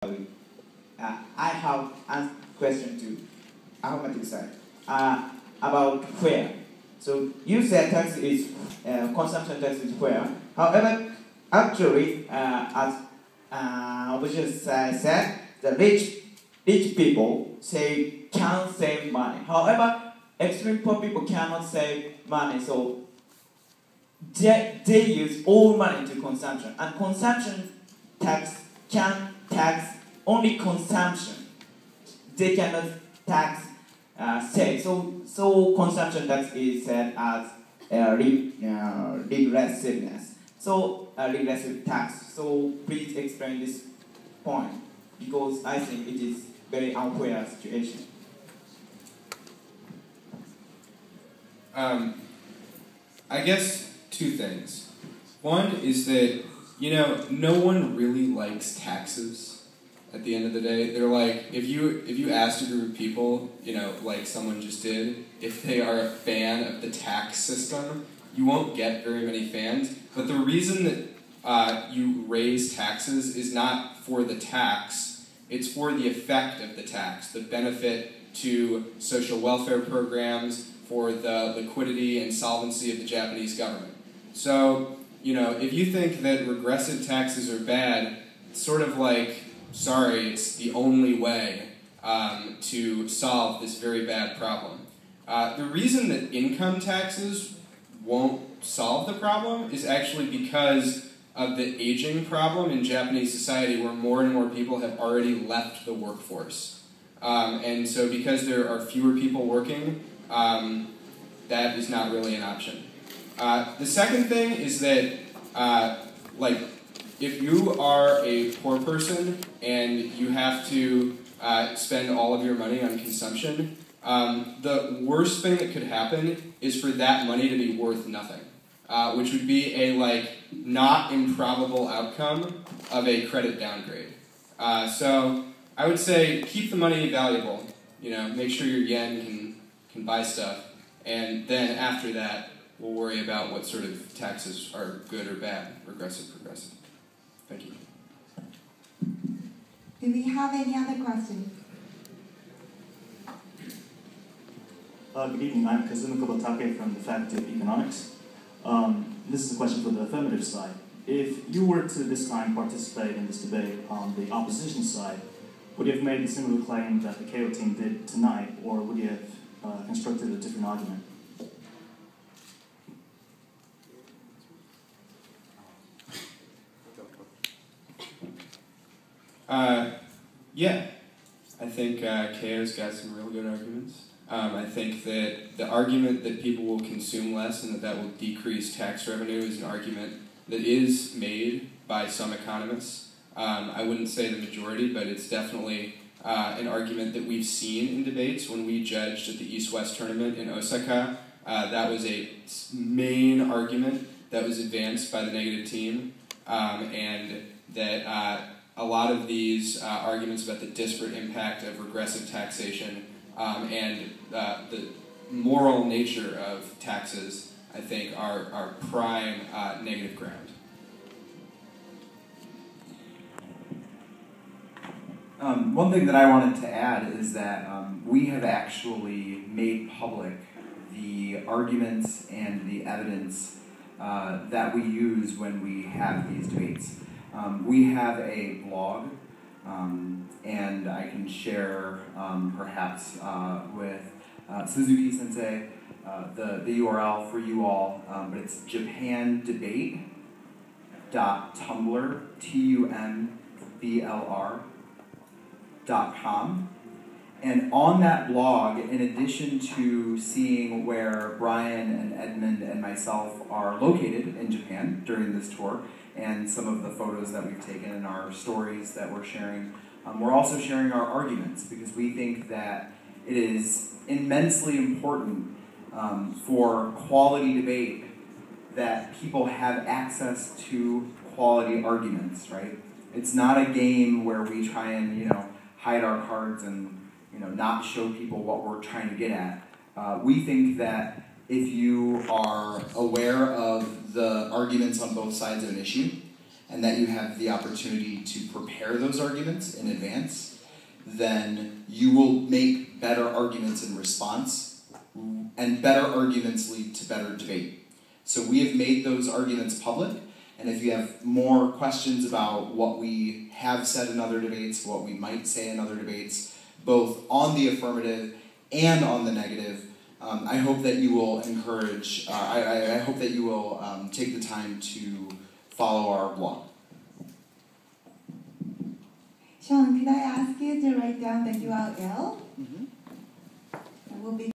I have a question to Ahmad side about where. So you said tax is consumption tax is where. However, actually, as we just said, the rich people say can save money. However, extreme poor people cannot save money, so they use all money to consumption, and consumption tax can tax only consumption. They cannot tax save. So consumption tax is said as regressiveness. So regressive tax. So please explain this point, because I think it is very unfair situation. I guess two things. One is that, no one really likes taxes at the end of the day. They're like, if you asked a group of people, like someone just did, if they are a fan of the tax system, you won't get very many fans. But the reason that you raise taxes is not for the tax, it's for the effect of the tax, the benefit to social welfare programs, for the liquidity and solvency of the Japanese government. So, if you think that regressive taxes are bad, it's sort of like, sorry, it's the only way to solve this very bad problem. The reason that income taxes won't solve the problem is actually because of the aging problem in Japanese society, where more and more people have already left the workforce. And so because there are fewer people working, that is not really an option. The second thing is that, if you are a poor person and you have to spend all of your money on consumption, the worst thing that could happen is for that money to be worth nothing, which would be a not improbable outcome of a credit downgrade. So I would say keep the money valuable. Make sure your yen can buy stuff, and then after that we'll worry about what sort of taxes are good or bad, regressive, progressive. Thank you. Do we have any other questions? Good evening. I'm Kazuma Kobatake from the Faculty of Economics. This is a question for the affirmative side. If you were to this time participate in this debate on the opposition side, would you have made a similar claim that the KO team did tonight, or would you have constructed a different argument? Yeah, I think KO's got some real good arguments. I think that the argument that people will consume less and that will decrease tax revenue is an argument that is made by some economists. I wouldn't say the majority, but it's definitely an argument that we've seen in debates. When we judged at the East-West tournament in Osaka, that was a main argument that was advanced by the negative team, and that a lot of these arguments about the disparate impact of regressive taxation and the moral nature of taxes, I think, are prime negative ground. One thing that I wanted to add is that we have actually made public the arguments and the evidence that we use when we have these debates. We have a blog, and I can share perhaps with Suzuki-sensei the URL for you all, but it's japandebate.tumblr.com. And on that blog, in addition to seeing where Brian and Edmund and myself are located in Japan during this tour, and some of the photos that we've taken and our stories that we're sharing, we're also sharing our arguments, because we think that it is immensely important for quality debate that people have access to quality arguments, right? It's not a game where we try and, hide our cards and, not show people what we're trying to get at. We think that if you are aware of the arguments on both sides of an issue, and that you have the opportunity to prepare those arguments in advance, then you will make better arguments in response, and better arguments lead to better debate. So we have made those arguments public, and if you have more questions about what we have said in other debates, what we might say in other debates, both on the affirmative and on the negative, I hope that you will encourage, I hope that you will take the time to follow our blog. Sean, could I ask you to write down the URL? Mm-hmm. That will be